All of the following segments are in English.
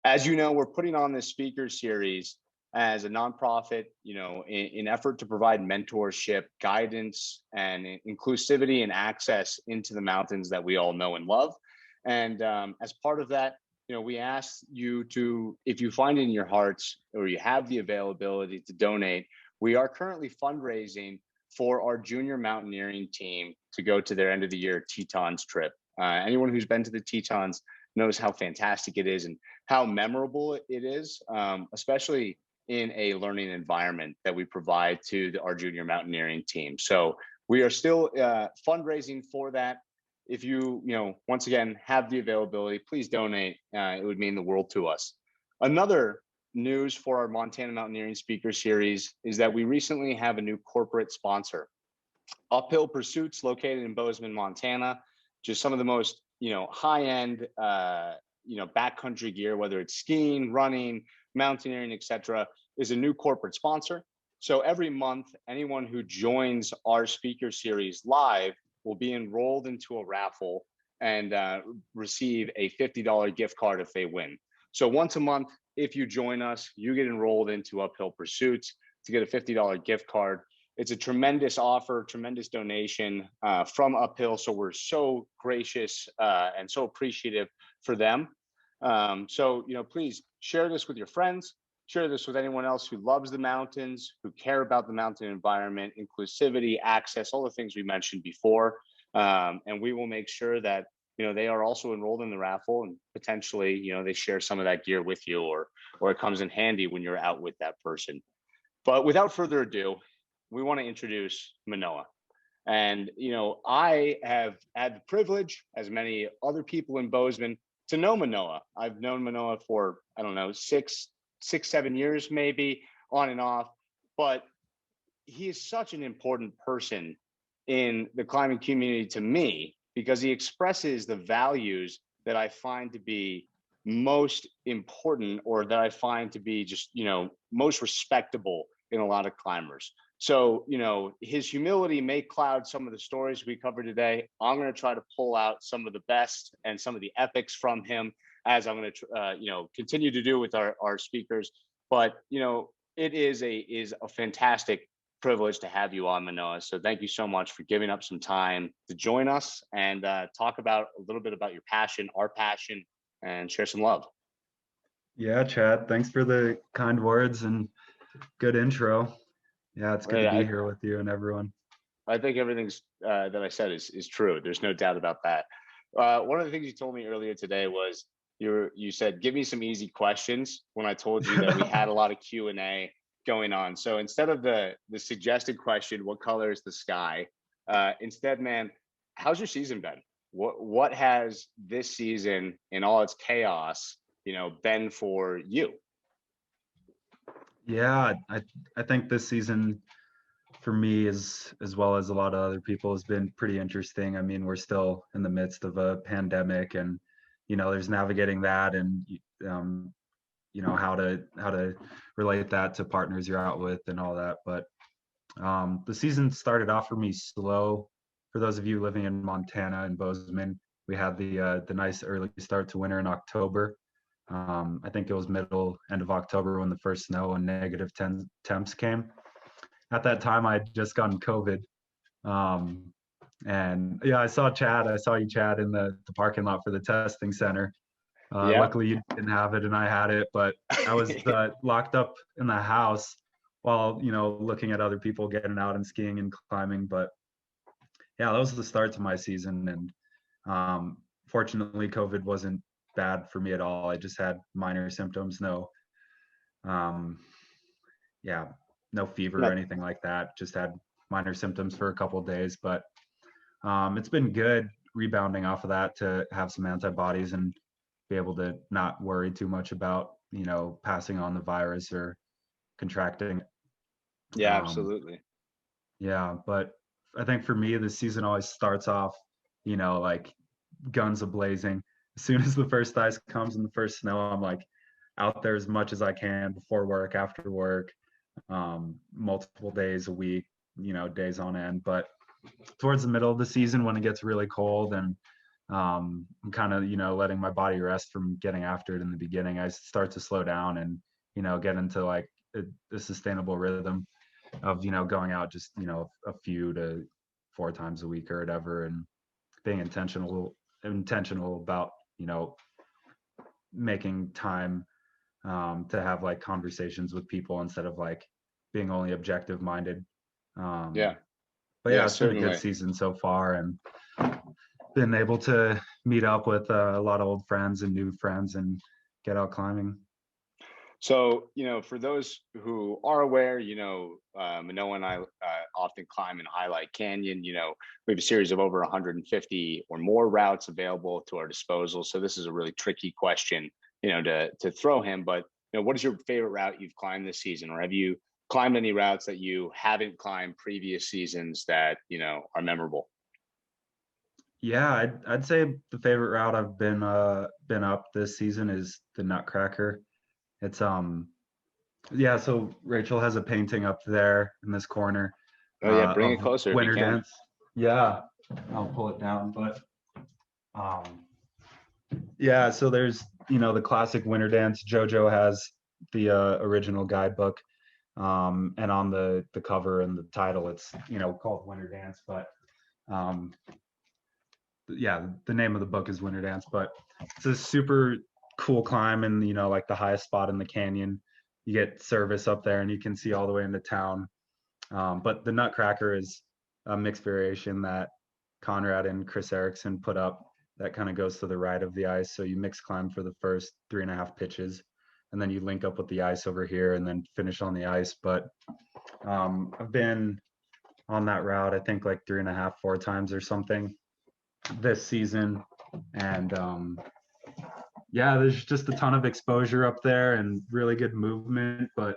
As you know, we're putting on this speaker series as a nonprofit, in effort to provide mentorship, guidance, and inclusivity and access into the mountains that we all know and love. And as part of that, we ask you to, if you find in your hearts or you have the availability to donate, we are currently fundraising for our junior mountaineering team to go to their end of the year Tetons trip. Anyone who's been to the Tetons knows how fantastic it is and how memorable it is, especially in a learning environment that we provide to our junior mountaineering team. So we are still fundraising for that. If you, once again, have the availability, please donate. It would mean the world to us. Another news for our Montana Mountaineering Speaker Series is that we recently have a new corporate sponsor, Uphill Pursuits, located in Bozeman, Montana. Just some of the most, high-end, backcountry gear, whether it's skiing, running, mountaineering, etc., is a new corporate sponsor. So every month, anyone who joins our speaker series live will be enrolled into a raffle and receive a $50 gift card if they win. So once a month, if you join us, you get enrolled into Uphill Pursuits to get a $50 gift card. It's a tremendous offer, tremendous donation from Uphill. So we're so gracious and so appreciative for them. So, please share this with your friends, share this with anyone else who loves the mountains, who care about the mountain environment, inclusivity, access, all the things we mentioned before. And we will make sure that, they are also enrolled in the raffle and potentially, they share some of that gear with you or it comes in handy when you're out with that person. But without further ado, we want to introduce Manoah. And, I have had the privilege, as many other people in Bozeman, to know Manoah. I've known Manoah for, I don't know, 7 years, maybe on and off, but he is such an important person in the climbing community to me because he expresses the values that I find to be most important or that I find to be just, most respectable in a lot of climbers. So, his humility may cloud some of the stories we covered today. I'm going to try to pull out some of the best and some of the epics from him, as I'm going to, continue to do with our speakers. But, it is a fantastic privilege to have you on, Manoah. So thank you so much for giving up some time to join us and talk about a little bit about your passion, our passion, and share some love. Yeah, Chad, thanks for the kind words and good intro. Yeah, it's good to be here with you and everyone. I think everything's that I said is true. There's no doubt about that. One of the things you told me earlier today was you said, give me some easy questions when I told you that we had a lot of Q&A going on. So instead of the suggested question, what color is the sky? Instead, man, how's your season been? What has this season in all its chaos, been for you? Yeah, I think this season for me, as well as a lot of other people, has been pretty interesting. I mean, we're still in the midst of a pandemic, and there's navigating that, and how to relate that to partners you're out with and all that. But the season started off for me slow. For those of you living in Montana and Bozeman, we had the nice early start to winter in October. I think it was end of October when the first snow and negative 10 temps came. At that time, I had just gotten COVID. And yeah, I saw you, Chad, in the parking lot for the testing center. Luckily you didn't have it and I had it, but I was locked up in the house while, looking at other people getting out and skiing and climbing. But yeah, that was the start to my season. And fortunately, COVID wasn't bad for me at all. I just had minor symptoms, no fever or anything like that. Just had minor symptoms for a couple of days, but it's been good rebounding off of that to have some antibodies and be able to not worry too much about, passing on the virus or contracting. Yeah, absolutely. Yeah, but I think for me, the season always starts off, like guns a-blazing. As soon as the first ice comes and the first snow, I'm like out there as much as I can before work, after work, multiple days a week, days on end. But towards the middle of the season, when it gets really cold and I'm kind of, letting my body rest from getting after it in the beginning. I start to slow down and, get into like a sustainable rhythm of, going out just, a few to 4 times a week or whatever, and being intentional about, making time to have like conversations with people instead of like being only objective minded. Yeah. But Yeah, yeah, it's been a good certainly. season so far, and been able to meet up with a lot of old friends and new friends and get out climbing. So, for those who are aware, Manoah and I often climb and highlight Canyon. We have a series of over 150 or more routes available to our disposal. So this is a really tricky question, to throw him. But, what is your favorite route you've climbed this season? Or have you climbed any routes that you haven't climbed previous seasons that, are memorable? Yeah, I'd say the favorite route I've been up this season is the Nutcracker. It's yeah, so Rachel has a painting up there in this corner Oh yeah, bring it of closer if you Winter can. Dance. Yeah, I'll pull it down, but um yeah, so there's, the classic Winter Dance. JoJo has the original guidebook, and on the cover and the title it's, called Winter Dance, but um yeah, the name of the book is Winter Dance. But it's a super cool climb, and like the highest spot in the canyon. You get service up there and you can see all the way into town. But the Nutcracker is a mixed variation that Conrad and Chris Erickson put up, that kind of goes to the right of the ice. So you mix climb for the first 3.5 pitches, and then you link up with the ice over here and then finish on the ice. But I've been on that route, I think like 3.5, 4 times or something this season. And yeah, there's just a ton of exposure up there and really good movement. But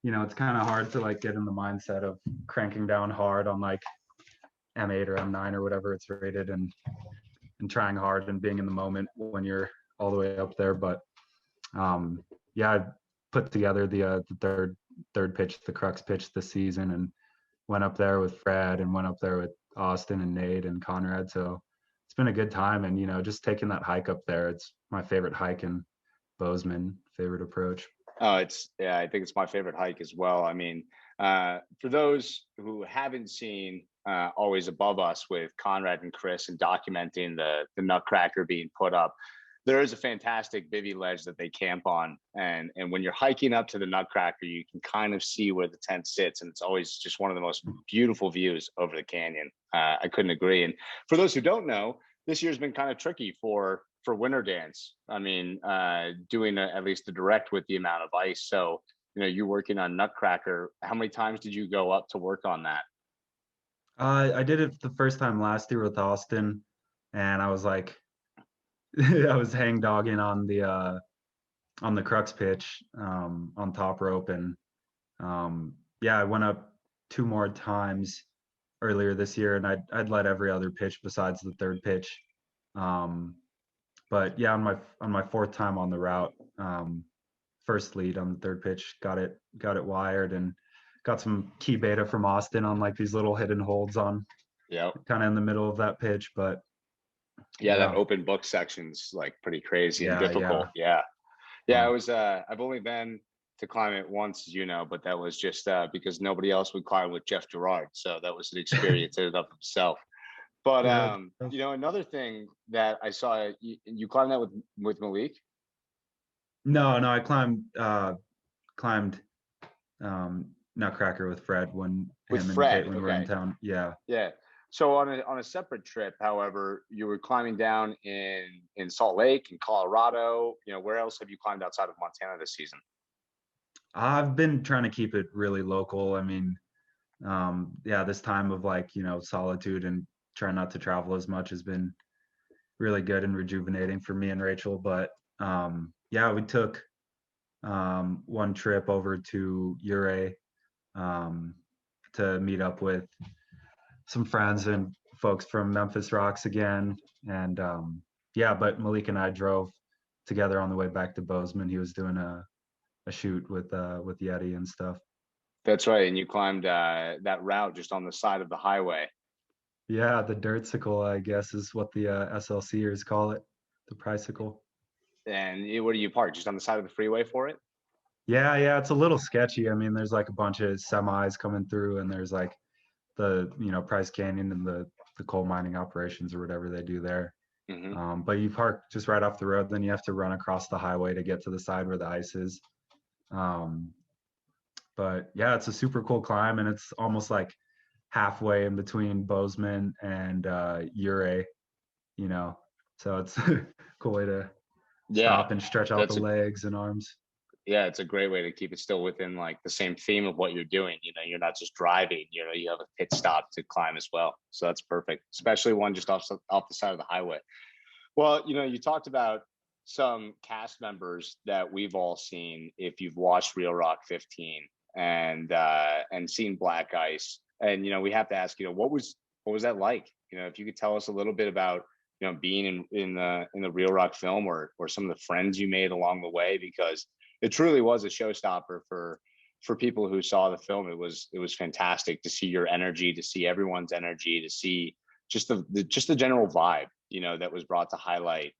it's kind of hard to like get in the mindset of cranking down hard on like M8 or M9 or whatever it's rated, and trying hard and being in the moment when you're all the way up there. But yeah, I put together the third pitch, the crux pitch this season, and went up there with Fred and went up there with Austin and Nate and Conrad. So it's been a good time. And just taking that hike up there, it's my favorite hike in Bozeman, favorite approach. Oh, yeah, I think it's my favorite hike as well. I mean, for those who haven't seen Always Above Us with Conrad and Chris and documenting the Nutcracker being put up, there is a fantastic bivy ledge that they camp on. And when you're hiking up to the Nutcracker, you can kind of see where the tent sits. And it's always just one of the most beautiful views over the canyon. I couldn't agree. And for those who don't know, this year's been kind of tricky for Winter Dance. I mean, doing at least the direct with the amount of ice. So, you're working on Nutcracker. How many times did you go up to work on that? I did it the first time last year with Austin, and I was like, I was hang dogging on the crux pitch, on top rope. And yeah, I went up 2 more times earlier this year, and I'd led every other pitch besides the third pitch. But yeah, on my fourth time on the route, first lead on the third pitch, got it wired, and got some key beta from Austin on like these little hidden holds on Yep. kind of in the middle of that pitch. But Yeah, that open book section's like pretty crazy and yeah, difficult. Yeah, it um, was. I've only been to climb it once, but that was just because nobody else would climb with Jeff Gerard, so that was an experience in and of itself. But yeah. another thing that I saw, you climbed that with Malik. No, I climbed Nutcracker with Fred when With him and Fred, Caitlin were in okay. town. Yeah. Yeah. So on a separate trip, however, you were climbing down in Salt Lake, in Colorado. Where else have you climbed outside of Montana this season? I've been trying to keep it really local. I mean, yeah, this time of like, solitude and trying not to travel as much has been really good and rejuvenating for me and Rachel. But yeah, we took one trip over to Ouray, to meet up with some friends and folks from Memphis Rocks again. And yeah, but Malik and I drove together on the way back to Bozeman. He was doing a shoot with Yeti and stuff. That's right, and you climbed that route just on the side of the highway. Yeah, the dirtsicle, I guess, is what the SLCers call it, the tricycle. And where do you park? Just on the side of the freeway for it? Yeah, yeah, it's a little sketchy. I mean, there's like a bunch of semis coming through, and there's like the Price Canyon and the coal mining operations or whatever they do there. Hmm. But you park just right off the road, then you have to run across the highway to get to the side where the ice is. Um, but yeah, it's a super cool climb, and it's almost like halfway in between Bozeman and Ouray, you know. So it's a cool way to Yeah, stop and stretch out the that's a legs and arms. yeah, it's a great way to keep it still within like the same theme of what you're doing. You're not just driving. You have a pit stop to climb as well. So that's perfect, especially one just off the side of the highway. Well, you talked about some cast members that we've all seen if you've watched Real Rock 15 and seen Black Ice. And we have to ask, what was that like? If you could tell us a little bit about being in the Real Rock film, or some of the friends you made along the way, because it truly was a showstopper for people who saw the film. It was fantastic to see your energy, to see everyone's energy, to see just the general vibe that was brought to highlight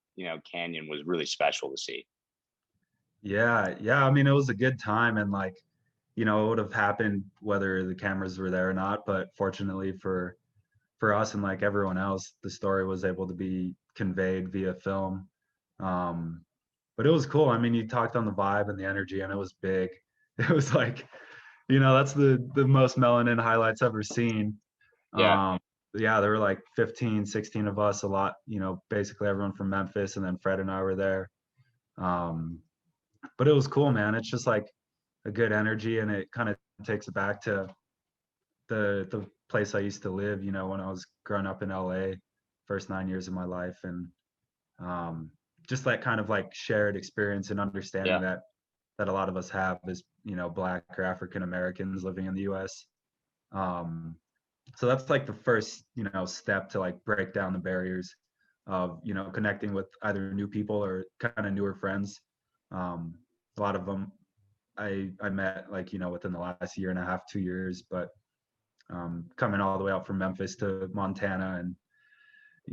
Canyon was really special to see. Yeah, yeah. I mean, it was a good time, and like, it would have happened whether the cameras were there or not. But fortunately for us and like everyone else, the story was able to be conveyed via film. Um, but it was cool. I mean, you talked on the vibe and the energy, and it was big. It was like, that's the most melanin highlights ever seen. Yeah. Um, yeah, there were like 15, 16 of us, a lot, basically everyone from Memphis, and then Fred and I were there. Um, but it was cool, man. It's just like a good energy, and it kind of takes it back to the place I used to live, when I was growing up in LA, first 9 years of my life. And um, just that kind of like shared experience and understanding Yeah. that a lot of us have as, Black or African Americans living in the US. Um, so that's like the first, step to like break down the barriers of, connecting with either new people or kind of newer friends. Um, a lot of them I met like, within the last year and a half, 2 years, but coming all the way out from Memphis to Montana, and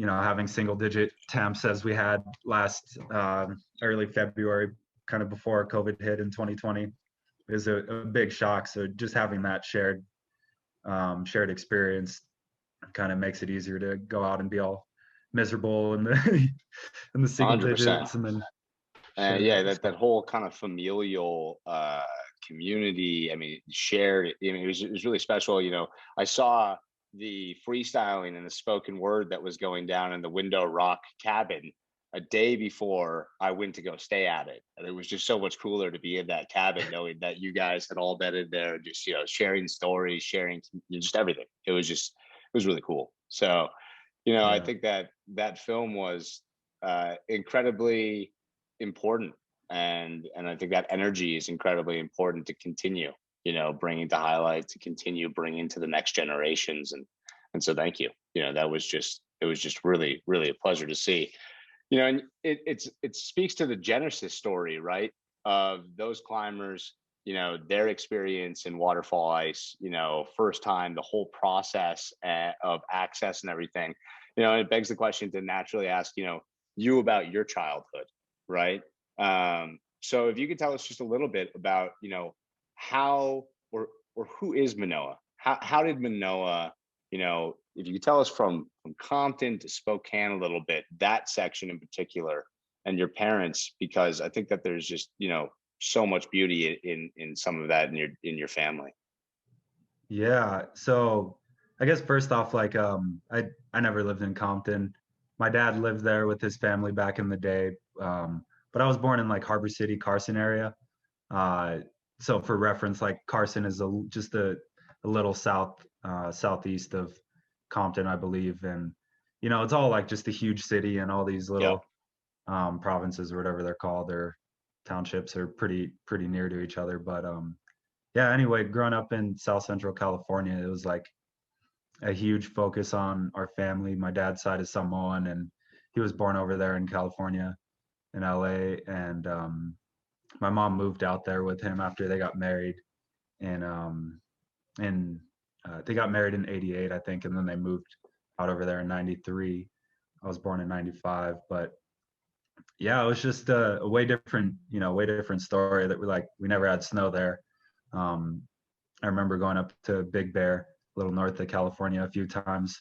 having single digit temps as we had last early February, kind of before COVID hit in 2020, is a big shock. So just having that shared experience kind of makes it easier to go out and be all miserable in the in the single 100%. digits, and then And share yeah, that that stuff. whole kind of familial community, I mean, shared, I mean, it was really special. I saw the freestyling and the spoken word that was going down in the Window Rock cabin a day before I went to go stay at it. And it was just so much cooler to be in that cabin, knowing that you guys had all been in there, just, sharing stories, sharing just everything. It was really cool. So, I Yeah. think that film was incredibly important, and I think that energy is incredibly important to continue bringing to highlight, to continue bringing to the next generations. And so thank you. It was just really, really a pleasure to see. And it speaks to the genesis story, right, of those climbers, their experience in waterfall ice, first time, the whole process of access and everything. It begs the question to naturally ask, you about your childhood, right? So if you could tell us just a little bit about, how or who is Manoah? How did Manoah, if you could tell us from Compton to Spokane a little bit, that section in particular, and your parents, because I think that there's just, so much beauty in some of that in your family. Yeah. So I guess first off, like I never lived in Compton. My dad lived there with his family back in the day. But I was born in like Harbor City, Carson area. Uh, so for reference, like Carson is just a little southeast of Compton, I believe. And it's all like just a huge city, and all these Yeah. little provinces or whatever they're called, their townships are pretty near to each other. But yeah, anyway, growing up in South Central California, it was like a huge focus on our family. My dad's side is Samoan, and he was born over there in California, in LA. And my mom moved out there with him after they got married. And they got married in '88, I think, and then they moved over there in 93. I was born in 95, but yeah, it was just a way different, way different story that we never had snow there. Um, I remember going up to Big Bear, a little north of California, a few times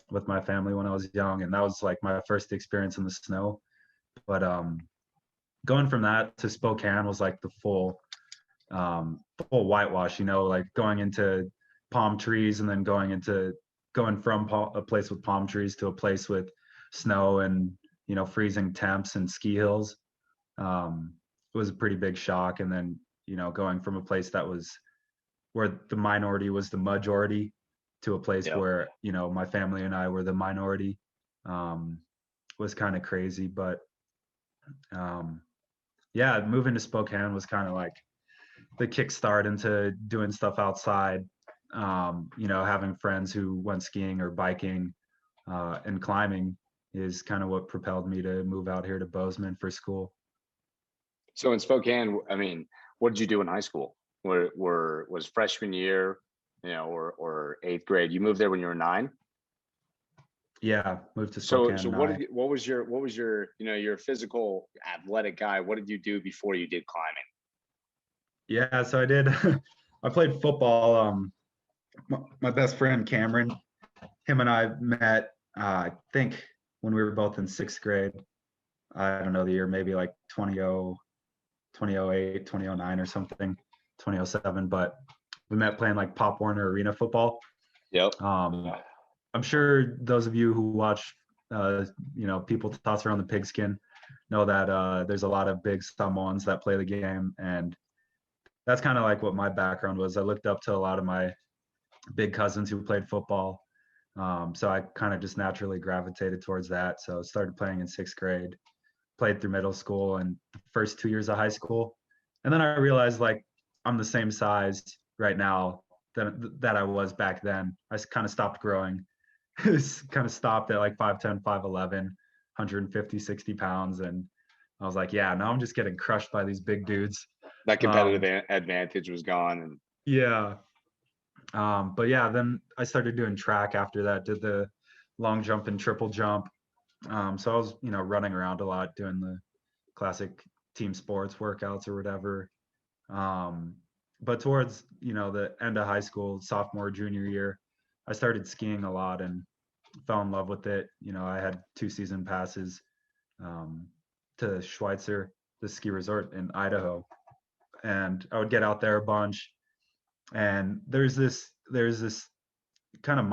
with my family when I was young, and that was like my first experience in the snow. But going from that to Spokane was like the full whitewash, like going into palm trees and then going from a place with palm trees to a place with snow and freezing temps and ski hills. It was a pretty big shock. And then going from a place that was where the minority was the majority to a place Yep. where my family and I were the minority, was kind of crazy. But yeah, moving to Spokane was kind of like the kickstart into doing stuff outside. Having friends who went skiing or biking and climbing is kind of what propelled me to move out here to Bozeman for school. So in Spokane, I mean, what did you do in high school? Was freshman year, or eighth grade? You moved there when you were 9? Yeah, moved to Spokane. So what was your you're a physical athletic guy. What did you do before you did climbing? Yeah, so I did. I played football. My best friend Cameron, him and I met. I think when we were both in 6th grade. I don't know the year, maybe like 2008, 2009 or something, 2007. But we met playing like Pop Warner Arena football. Yep. I'm sure those of you who watch, people toss around the pigskin know that there's a lot of big Samoans that play the game. And that's kind of like what my background was. I looked up to a lot of my big cousins who played football. So I kind of just naturally gravitated towards that. So I started playing in 6th grade, played through middle school and the first 2 years of high school. And then I realized like I'm the same size right now that I was back then. I kind of stopped growing. Kind of stopped at like 5'10", 5'11", 150, 60 pounds. And I was like, yeah, now I'm just getting crushed by these big dudes. That competitive advantage was gone. And yeah. But yeah, then I started doing track after that, did the long jump and triple jump. So I was, running around a lot doing the classic team sports workouts or whatever. But towards, the end of high school, sophomore, junior year, I started skiing a lot and fell in love with it. I had 2 season passes to Schweitzer, the ski resort in Idaho. And I would get out there a bunch. And there's this kind of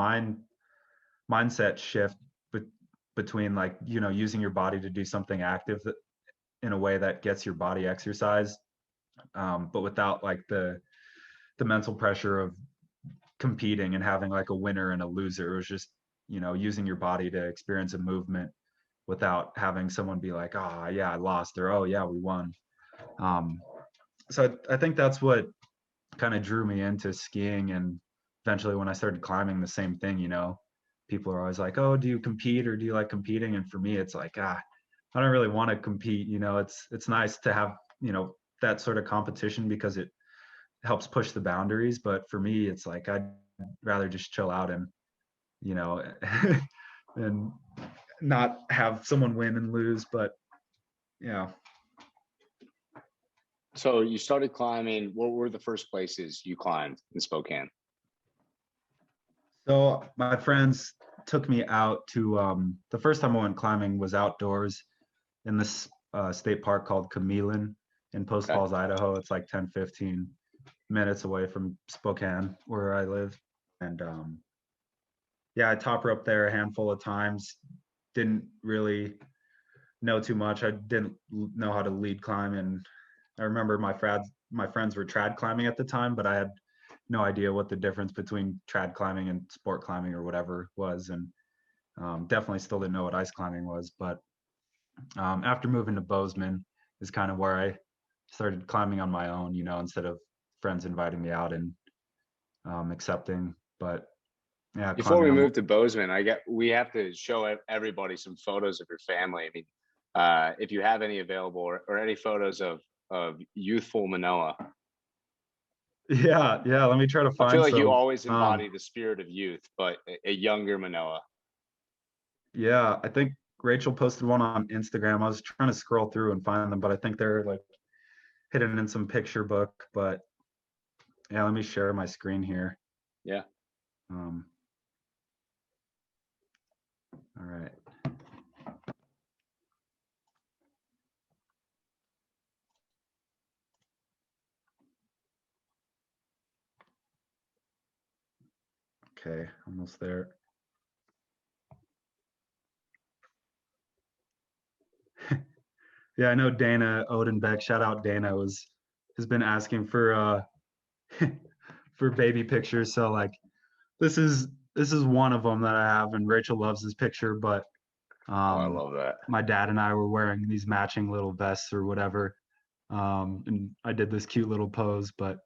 mindset shift between like, using your body to do something active in a way that gets your body exercise, but without like the mental pressure of competing and having like a winner and a loser. It was just, using your body to experience a movement without having someone be like, oh yeah, I lost, or oh yeah, we won. So I think that's what kind of drew me into skiing. And eventually when I started climbing, the same thing, people are always like, oh, do you compete or do you like competing? And for me, it's like, I don't really want to compete. It's nice to have, that sort of competition because it helps push the boundaries. But for me, it's like, I'd rather just chill out and, and not have someone win and lose. But yeah. So you started climbing. What were the first places you climbed in Spokane? So my friends took me out to, the first time I went climbing was outdoors in this state park called Camillin in Post Falls, Idaho. It's like 10, 15 minutes away from Spokane where I live. And yeah, I top rope there a handful of times. Didn't really know too much. I didn't know how to lead climb. And I remember my friends were trad climbing at the time, but I had no idea what the difference between trad climbing and sport climbing or whatever was. And definitely still didn't know what ice climbing was. But after moving to Bozeman is kind of where I started climbing on my own, instead of friends inviting me out and accepting. But yeah. Before we move to Bozeman, we have to show everybody some photos of your family. I mean, if you have any available or any photos of youthful Manoah. Yeah. Let me try to find. I feel like you always embody the spirit of youth, but a younger Manoah. Yeah, I think Rachel posted one on Instagram. I was trying to scroll through and find them, but I think they're like hidden in some picture book. But yeah, let me share my screen here. Yeah. Um, all right. Okay, almost there. Yeah, I know Dana Odenbeck. Shout out Dana has been asking for for baby pictures. So like this is one of them that I have, and Rachel loves this picture. But Oh, I um, love that. my dad and I were wearing these matching little vests or whatever, and I did this cute little pose. But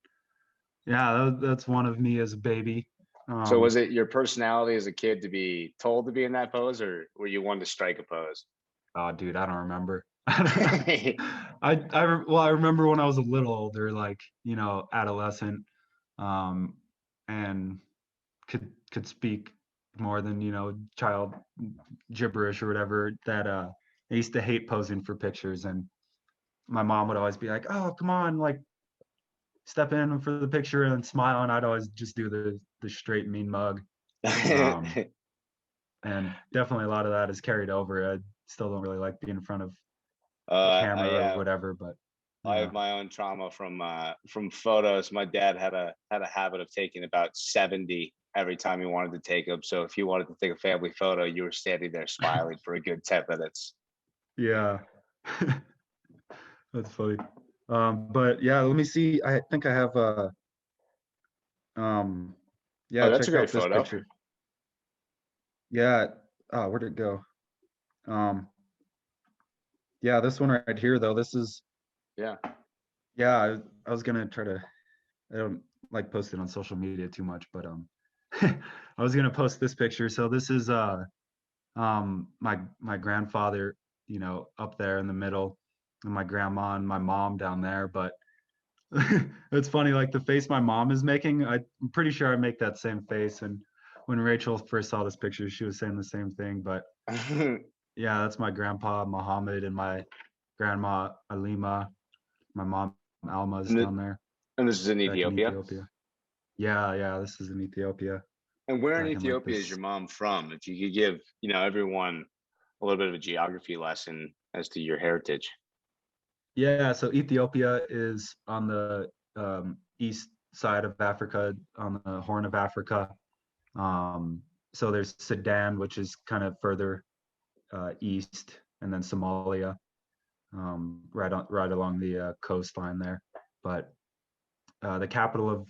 yeah, that's one of me as a baby. So Um, was it your personality as a kid to be told to be in that pose, or were you one to strike a pose? oh, dude, I don't remember. Well, I remember when I was a little older, like adolescent, um, and could speak more than child gibberish or whatever. That I used to hate posing for pictures, and my mom would always be like, "Oh, come on, like step in for the picture and smile," and I'd always just do the straight mean mug. Um, and definitely a lot of that is carried over. I still don't really like being in front of a I camera or whatever, but I yeah. have my own trauma from photos. My dad had a habit of taking about 70 every time he wanted to take them. So if you wanted to take a family photo, you were standing there smiling for a good 10 minutes. Yeah. That's funny. But yeah, let me see. I think I have um Oh, yeah, that's a check great out this photo. picture. Yeah. Oh, where'd it go? Um yeah, this one right here though. This is Yeah. yeah, I was gonna try to I don't like post it on social media too much, but I was gonna post this picture. So this is my grandfather, up there in the middle, and my grandma and my mom down there. But it's funny, like the face my mom is making, I'm pretty sure I make that same face. And when Rachel first saw this picture, she was saying the same thing. But And yeah, that's my grandpa Muhammad and my grandma Alima. My mom Alma is th- down there and this is in back in Ethiopia. Ethiopia. Yeah, yeah, this is in Ethiopia And where in back in like Ethiopia is this. your mom from? If you could give, everyone a little bit of a geography lesson as to your heritage. Yeah, so Ethiopia is on the east side of Africa, on the Horn of Africa. So there's Sudan, which is kind of further east, and then Somalia, right along the coastline there. But the capital of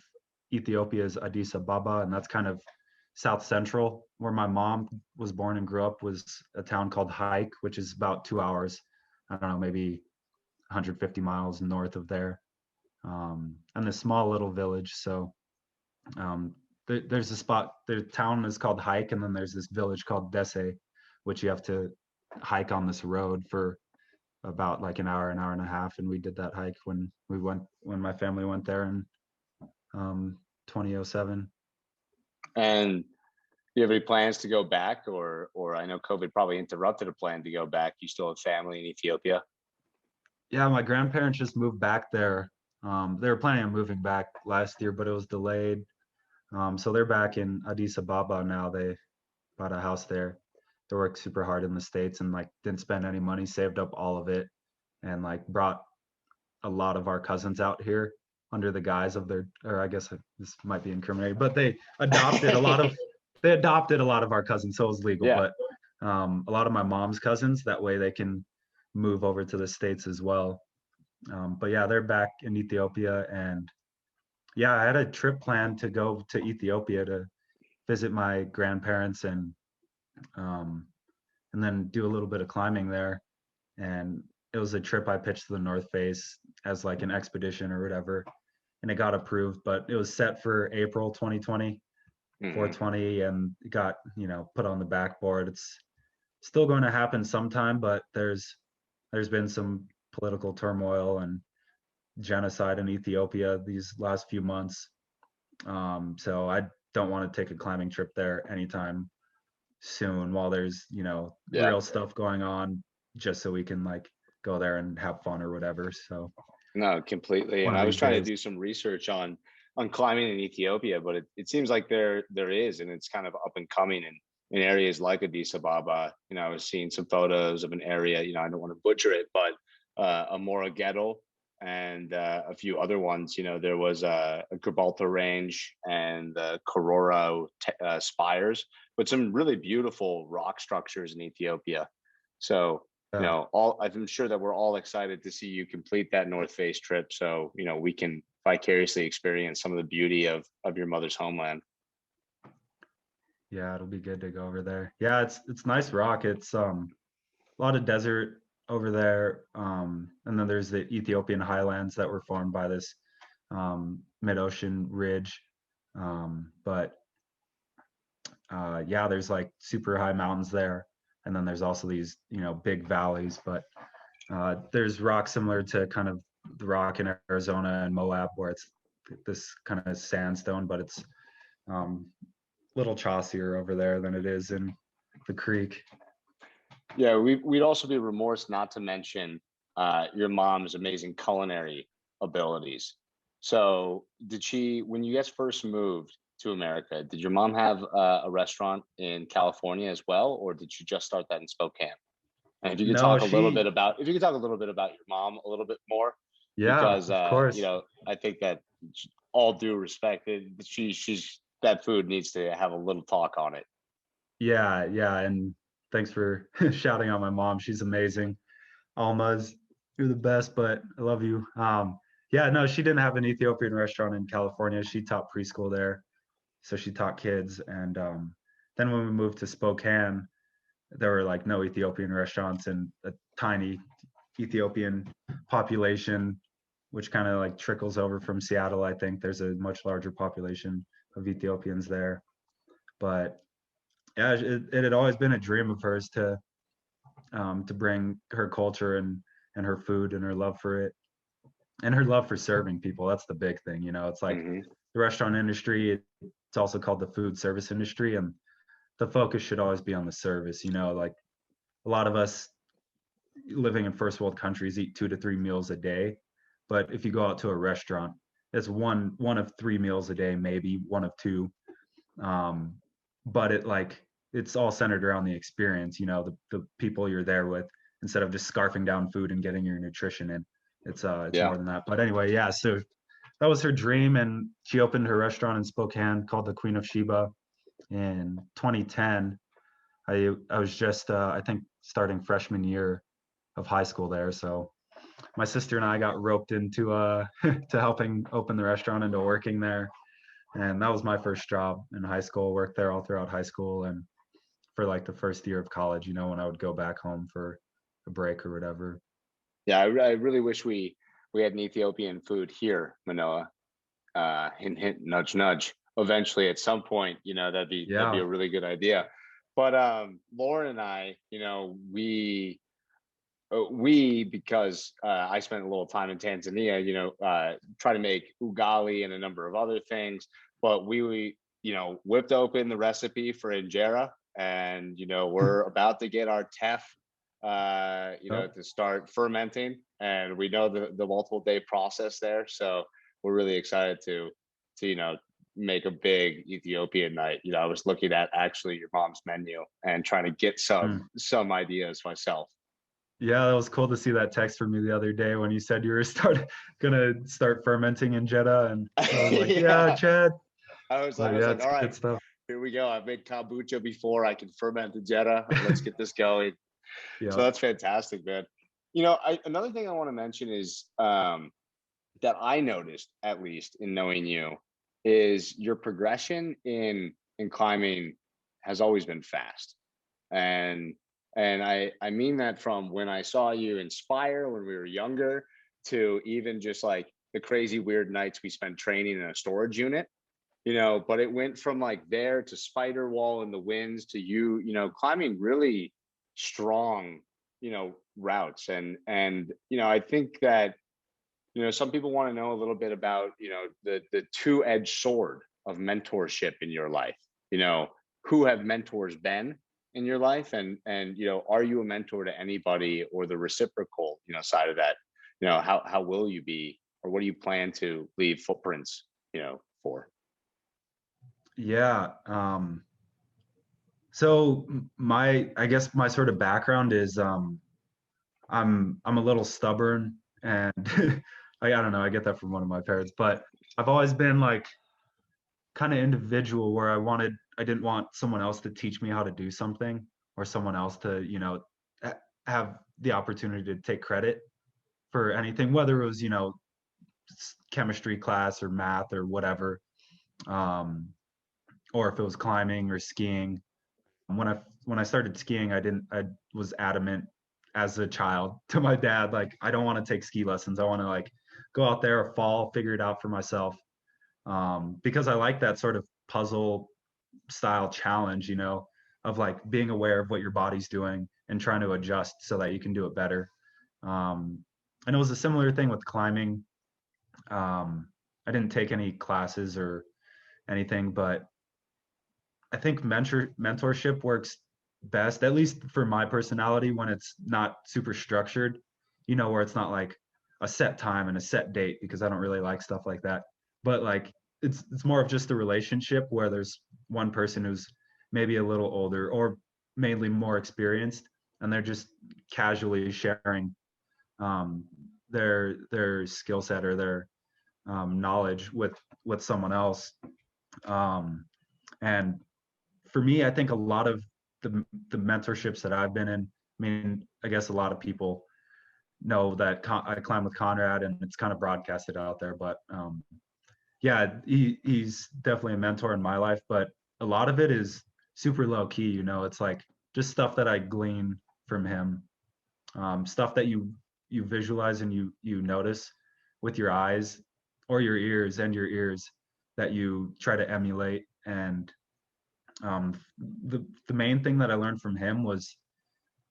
Ethiopia is Addis Ababa, and that's kind of south central. Where my mom was born and grew up was a town called Haik, which is about 2 hours. I don't know, maybe 150 miles north of there, and a small little village. So there's a spot. The town is called Hike, and then there's this village called Dese, which you have to hike on this road for about like an hour and a half. And we did that hike when my family went there in 2007. And do you have any plans to go back, or I know COVID probably interrupted a plan to go back. You still have family in Ethiopia? Yeah, my grandparents just moved back there. They were planning on moving back last year, but it was delayed. So they're back in Addis Ababa now. They bought a house there. They worked super hard in the States and like didn't spend any money, saved up all of it, and like brought a lot of our cousins out here under the guise of their, or I guess this might be incriminating, but they adopted a lot of our cousins, so it was legal. Yeah. But a lot of my mom's cousins, that way they can move over to the States as well. But yeah, they're back in Ethiopia, and yeah, I had a trip planned to go to Ethiopia to visit my grandparents um, and then do a little bit of climbing there. And it was a trip I pitched to the North Face as like an expedition or whatever, and it got approved. But it was set for April 2020, Hmm. 420, and it got put on the backboard. It's still going to happen sometime, but there's been some political turmoil and genocide in Ethiopia these last few months. So I don't want to take a climbing trip there anytime soon while there's, Yeah. real stuff going on, just so we can like go there and have fun or whatever. So No, completely. one And of I was these trying to days. do some research on climbing in Ethiopia, but it seems like there is, and it's kind of up and coming in areas like Addis Ababa. I was seeing some photos of an area. I don't want to butcher it, but Amora Ghetto and a few other ones. There was a Gibraltar Range and the Kororo spires, but some really beautiful rock structures in Ethiopia. So Yeah. I'm sure that we're all excited to see you complete that North Face trip. So, we can vicariously experience some of the beauty of your mother's homeland. Yeah, it'll be good to go over there. Yeah, it's nice rock. It's a lot of desert over there. And then there's the Ethiopian highlands that were formed by this mid-ocean ridge. But yeah, there's like super high mountains there. And then there's also these, big valleys. But there's rock similar to kind of the rock in Arizona and Moab, where it's this kind of sandstone, but it's little chossier over there than it is in the creek. Yeah, we'd also be remorse not to mention your mom's amazing culinary abilities. So, when you guys first moved to America, did your mom have a restaurant in California as well, or did you just start that in Spokane? And No, if you could talk a little bit about your mom a little bit more, yeah, because of course. I think that all due respect, she's that food needs to have a little talk on it. Yeah, yeah, and thanks for shouting out my mom. She's amazing. Alma's, you're the best, but I love you. Yeah, no, she didn't have an Ethiopian restaurant in California. She taught preschool there, so she taught kids. And then when we moved to Spokane, there were like no Ethiopian restaurants and a tiny Ethiopian population, which kind of like trickles over from Seattle. I think there's a much larger population of Ethiopians there. But yeah, it had always been a dream of hers to bring her culture and her food and her love for it and her love for serving people. That's the big thing. It's like Hmm. the restaurant industry. It's also called the food service industry, and the focus should always be on the service. Like a lot of us living in first world countries eat 2 to 3 meals a day, but if you go out to a restaurant, it's one of 3 meals a day, maybe one of two. um, but it's all centered around the experience, the people you're there with, instead of just scarfing down food and getting your nutrition in. It's Yeah. more than that. But anyway, yeah, so that was her dream, and she opened her restaurant in Spokane called the Queen of Sheba in 2010. I was just I think starting freshman year of high school there. So my sister and I got roped into to helping open the restaurant and to working there. And that was my first job in high school. Worked there all throughout high school and for like the first year of college, when I would go back home for a break or whatever. Yeah, I really wish we had an Ethiopian food here, Manoah. Hint, hint, nudge, nudge. Eventually, at some point, that'd be Yeah. a really good idea. But Lauren and I, we because I spent a little time in Tanzania, try to make ugali and a number of other things. But we whipped open the recipe for injera, and we're about to get our teff, Yep. to start fermenting, and we know the multiple day process there. So we're really excited to make a big Ethiopian night. I was looking at actually your mom's menu and trying to get Mm. some ideas myself. Yeah, that was cool to see that text from you the other day when you said you were gonna start fermenting in Jeddah, and I was like, yeah, Yeah, Chad. I But was yeah, like, it's all right, good stuff. here we go. I've made kombucha before. I can ferment the Jetta. Let's get this going. So Yeah. that's fantastic, man. Another thing I want to mention is that I noticed, at least in knowing you, is your progression in climbing has always been fast. And I mean that from when I saw you inspire when we were younger to even just like the crazy weird nights we spent training in a storage unit. But it went from like there to spider wall in the winds to climbing really strong, routes. And I think that some people want to know a little bit about the two-edged sword of mentorship in your life. Who have mentors been, in your life, and are you a mentor to anybody, or the reciprocal side of that? How will you be, or what do you plan to leave footprints for? Yeah. So I guess my sort of background is I'm a little stubborn, and I don't know, I get that from one of my parents, but I've always been like kind of individual where I didn't want someone else to teach me how to do something, or someone else to, have the opportunity to take credit for anything, whether it was, chemistry class or math or whatever. Um, or if it was climbing or skiing. When I started skiing, I was adamant as a child to my dad, like, I don't want to take ski lessons. I want to like go out there, fall, figure it out for myself. Because I like that sort of puzzle style challenge, of like being aware of what your body's doing and trying to adjust so that you can do it better. And it was a similar thing with climbing. I didn't take any classes or anything, but I think mentorship works best, at least for my personality, when it's not super structured, where it's not like a set time and a set date, because I don't really like stuff like that. But like it's more of just a relationship where there's one person who's maybe a little older or mainly more experienced, and they're just casually sharing um, their skill set or their knowledge with someone else. Um, and for me, I think a lot of the mentorships that I've been in, I mean, I guess a lot of people know that I climb with Conrad, and it's kind of broadcasted out there, but yeah, he's definitely a mentor in my life, but a lot of it is super low key, it's like just stuff that I glean from him, stuff that you visualize and you notice with your eyes or your ears that you try to emulate. And the main thing that I learned from him was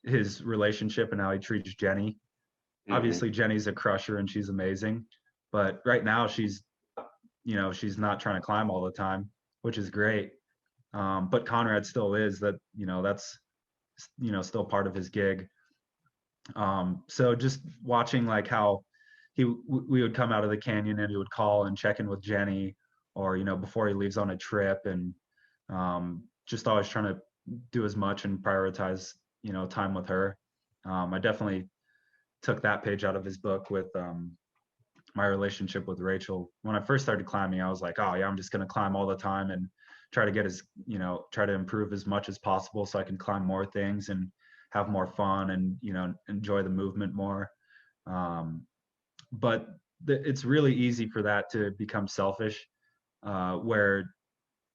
his relationship and how he treats Jenny. Hmm. Obviously, Jenny's a crusher and she's amazing, but right now she's not trying to climb all the time, which is great. But Conrad still is that, that's still part of his gig. So just watching like how we would come out of the canyon and he would call and check in with Jenny, or before he leaves on a trip, and just always trying to do as much and prioritize time with her. I definitely took that page out of his book with my relationship with Rachel. When I first started climbing, I was like, oh yeah, I'm just going to climb all the time and try to try to improve as much as possible so I can climb more things and have more fun and enjoy the movement more. But it's really easy for that to become selfish, where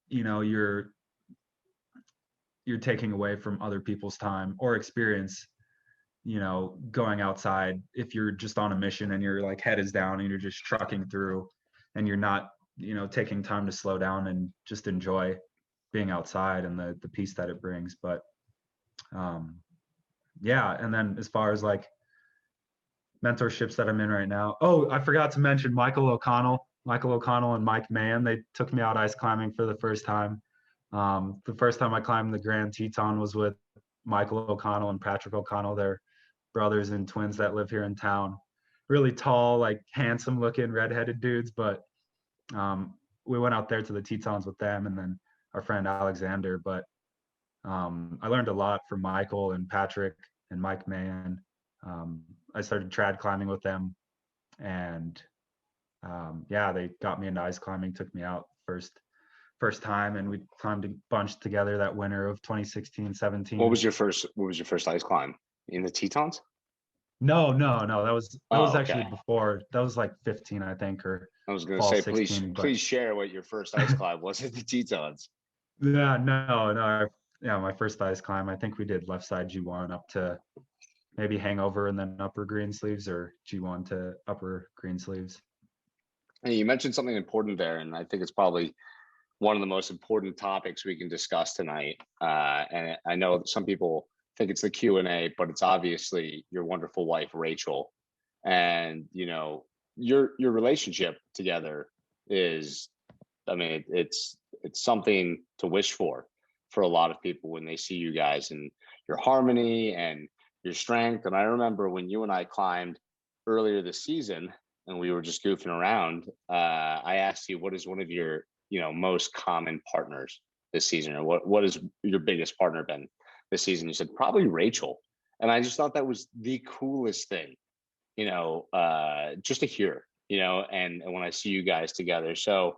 you're taking away from other people's time or experience, going outside. If you're just on a mission and your like head is down and you're just trucking through, and you're not taking time to slow down and just enjoy being outside and the peace that it brings. But um yeah, and then as far as like mentorships that I'm in right now, oh, I forgot to mention Michael O'Connell and Mike Mann. They took me out ice climbing for the first time. The first time I climbed the Grand Teton was with Michael O'Connell and Patrick O'Connell. They're brothers and twins that live here in town. Really tall, like handsome looking redheaded dudes. But we went out there to the Tetons with them, and then our friend Alexander. But I learned a lot from Michael and Patrick and Mike Mann. I started trad climbing with them, and yeah, they got me into ice climbing, took me out first time, and we climbed a bunch together that winter of 2016, What 17. was your first ice climb? In the Tetons? No. That was Oh, actually okay. before. That was like 15, I think, or I was going to fall say, please, 16. But please share what your first ice climb was at the Tetons. yeah, no. Yeah, my first ice climb. I think we did left side G1 up to maybe hangover and then upper Greensleeves, or G1 to upper Greensleeves. And you mentioned something important there, and I think it's probably one of the most important topics we can discuss tonight. And I know that some people think it's the Q&A, but it's obviously your wonderful wife, Rachel. And, your relationship together is, I mean, it's something to wish for for a lot of people when they see you guys and your harmony and your strength. And I remember when you and I climbed earlier this season and we were just goofing around, I asked you, what is one of your, most common partners this season, or what is your biggest partner been this season? You said probably Rachel. And I just thought that was the coolest thing, just to hear, and when I see you guys together. So,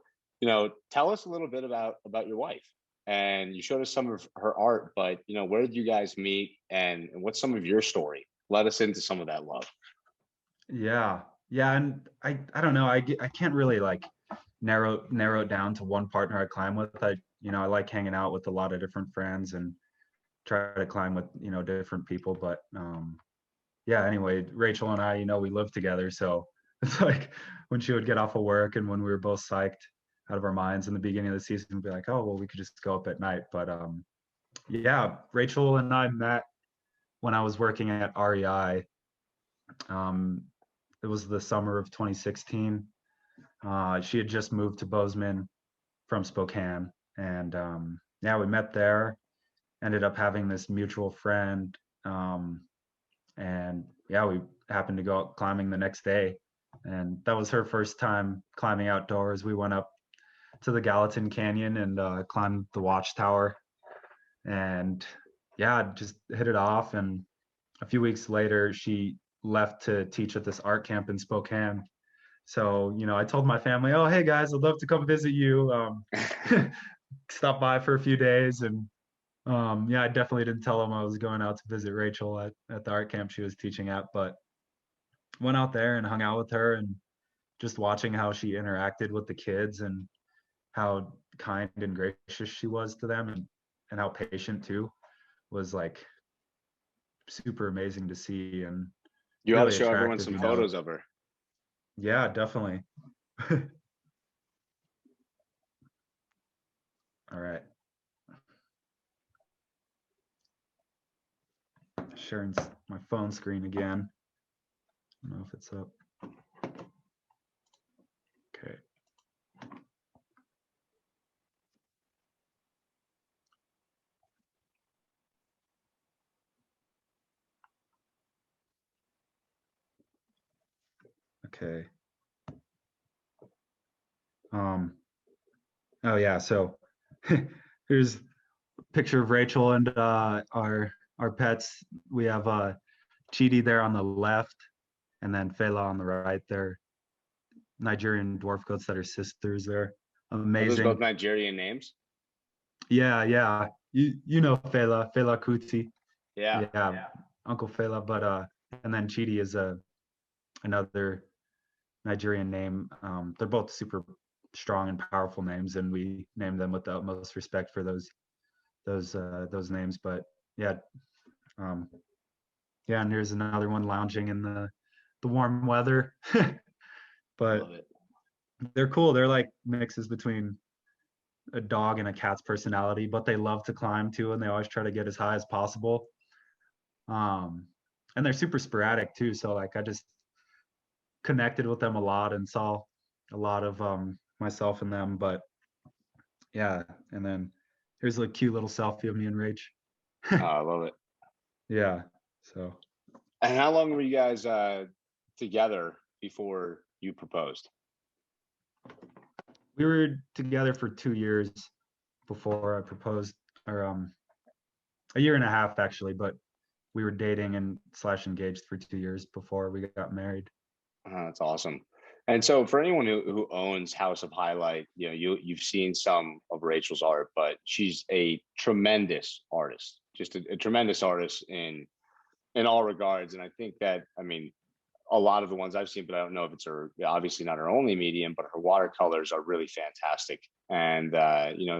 tell us a little bit about your wife. And you showed us some of her art, but where did you guys meet, and what's some of your story? Let us into some of that love. Yeah. And I don't know. I can't really like narrow it down to one partner I climb with. I like hanging out with a lot of different friends and try to climb with, different people. But yeah, anyway, Rachel and I, we live together. So it's like when she would get off of work and when we were both psyched out of our minds in the beginning of the season, we'd be like, oh, well, we could just go up at night. But yeah, Rachel and I met when I was working at REI. It was the summer of 2016. She had just moved to Bozeman from Spokane. And yeah, we met there, ended up having this mutual friend. And yeah, we happened to go out climbing the next day. And that was her first time climbing outdoors. We went up to the Gallatin Canyon and climbed the watchtower. And yeah, just hit it off. And a few weeks later, she left to teach at this art camp in Spokane. So, I told my family, oh, hey guys, I'd love to come visit you. Stop by for a few days. And yeah, I definitely didn't tell them I was going out to visit Rachel at the art camp she was teaching at, but went out there and hung out with her, and just watching how she interacted with the kids and how kind and gracious she was to them, and how patient too, was like super amazing to see. And you really ought to show everyone some photos of her. Yeah, definitely. All right. Sharing my phone screen again. I don't know if it's up. Okay. Okay. Oh yeah, so here's a picture of Rachel and our pets. We have Chidi there on the left, and then Fela on the right. They're Nigerian dwarf goats that are sisters. They're amazing. Are those both Nigerian names? Yeah. You know Fela Kuti. Yeah. Uncle Fela. But and then Chidi is another Nigerian name. They're both super strong and powerful names, and we named them with the utmost respect for those names. But yeah, yeah, and here's another one lounging in the warm weather. But they're cool. They're like mixes between a dog and a cat's personality, but they love to climb too, and they always try to get as high as possible. And they're super sporadic too, so like I just connected with them a lot and saw a lot of myself in them. But yeah, and then here's a cute little selfie of me and Rach. Oh, I love it. Yeah. So. And how long were you guys together before you proposed? We were together for 2 years before I proposed, or a year and a half actually, but we were dating and / engaged for 2 years before we got married. That's awesome. And so for anyone who owns House of Highlight, you've seen some of Rachel's art, but she's a tremendous artist, just a tremendous artist in all regards. And I think that, a lot of the ones I've seen, but I don't know if it's obviously not her only medium, but her watercolors are really fantastic. And,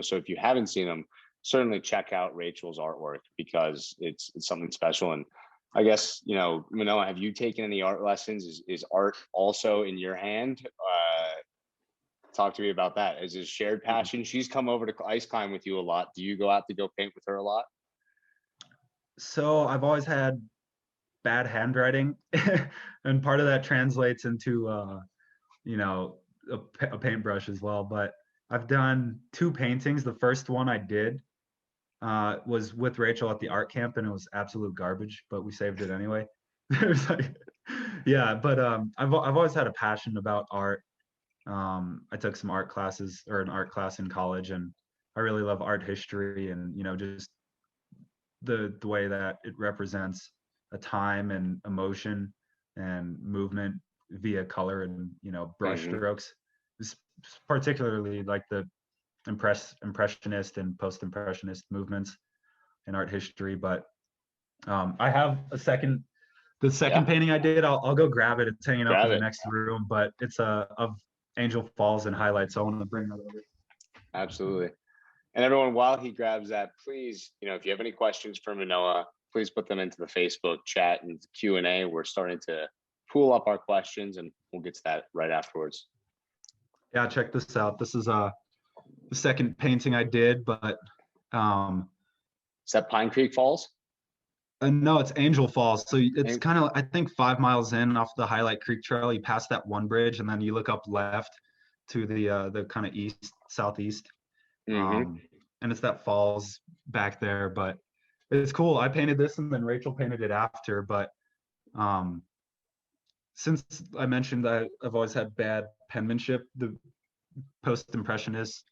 so if you haven't seen them, certainly check out Rachel's artwork, because it's something special. And I guess, Manoah, have you taken any art lessons? Is art also in your hand? Talk to me about that. Is it a shared passion? She's come over to ice climb with you a lot. Do you go out to go paint with her a lot? So I've always had bad handwriting, and part of that translates into a paintbrush as well. But I've done 2 paintings. The first one I did was with Rachel at the art camp, and it was absolute garbage, but we saved it anyway. It was like, yeah, but I've always had a passion about art. I took some art classes, or an art class in college, and I really love art history, and just the way that it represents a time and emotion and movement via color and brush strokes. Particularly like the impressionist and post-impressionist movements in art history. But I have the second painting I did. I'll go grab it. It's hanging up in the next room, but it's of Angel Falls and highlights. So I want to bring that over. Absolutely. And everyone, while he grabs that, please, if you have any questions for Manoah, please put them into the Facebook chat and Q&A. We're starting to pool up our questions, and we'll get to that right afterwards. Yeah, check this out. This is the second painting I did, but is that Pine Creek Falls? No, it's Angel Falls. So it's kind of, I think, 5 miles in off the Highlight Creek Trail. You pass that one bridge, and then you look up left to the kind of southeast. And it's that falls back there, but it's cool. I painted this, and then Rachel painted it after. But since I mentioned that I've always had bad penmanship, the post-impressionist